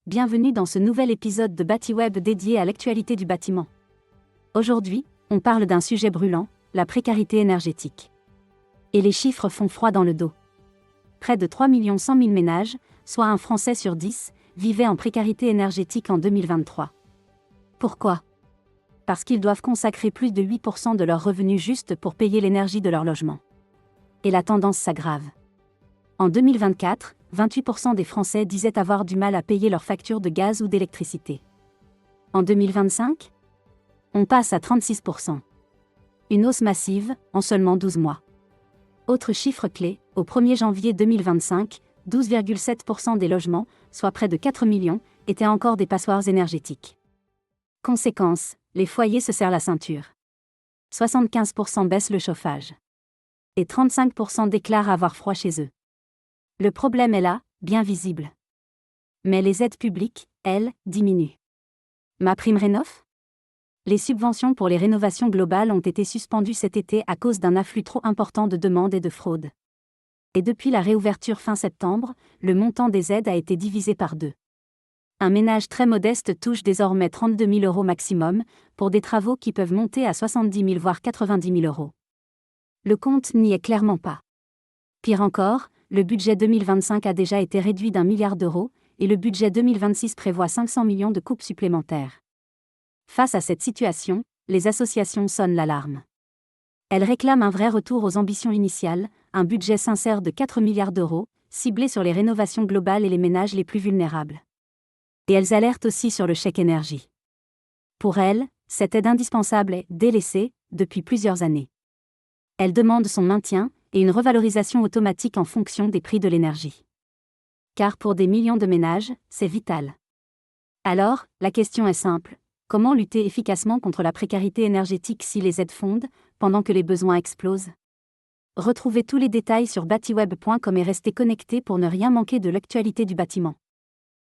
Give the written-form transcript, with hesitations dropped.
bienvenue dans ce nouvel épisode de BatiWeb dédié à l'actualité du bâtiment. Aujourd'hui, on parle d'un sujet brûlant, la précarité énergétique. Et les chiffres font froid dans le dos. Près de 3 100 000 ménages, soit un Français sur 10, vivaient en précarité énergétique en 2023. Pourquoi ? Parce qu'ils doivent consacrer plus de 8% de leurs revenus juste pour payer l'énergie de leur logement. Et la tendance s'aggrave. En 2024, 28% des Français disaient avoir du mal à payer leurs factures de gaz ou d'électricité. En 2025, on passe à 36%. Une hausse massive, en seulement 12 mois. Autre chiffre clé, au 1er janvier 2025, 12,7% des logements, soit près de 4 millions, étaient encore des passoires énergétiques. Conséquence, les foyers se serrent la ceinture. 75% baissent le chauffage. Et 35% déclarent avoir froid chez eux. Le problème est là, bien visible. Mais les aides publiques, elles, diminuent. MaPrimeRénov'? Les subventions pour les rénovations globales ont été suspendues cet été à cause d'un afflux trop important de demandes et de fraudes. Et depuis la réouverture fin septembre, le montant des aides a été divisé par 2. Un ménage très modeste touche désormais 32 000 € maximum, pour des travaux qui peuvent monter à 70 000 voire 90 000 €. Le compte n'y est clairement pas. Pire encore, le budget 2025 a déjà été réduit d'1 milliard d'euros, et le budget 2026 prévoit 500 millions de coupes supplémentaires. Face à cette situation, les associations sonnent l'alarme. Elles réclament un vrai retour aux ambitions initiales, un budget sincère de 4 milliards d'euros, ciblé sur les rénovations globales et les ménages les plus vulnérables. Et elles alertent aussi sur le chèque énergie. Pour elles, cette aide indispensable est délaissée depuis plusieurs années. Elles demandent son maintien et une revalorisation automatique en fonction des prix de l'énergie. Car pour des millions de ménages, c'est vital. Alors, la question est simple. Comment lutter efficacement contre la précarité énergétique si les aides fondent, pendant que les besoins explosent ? Retrouvez tous les détails sur batiweb.com et restez connectés pour ne rien manquer de l'actualité du bâtiment.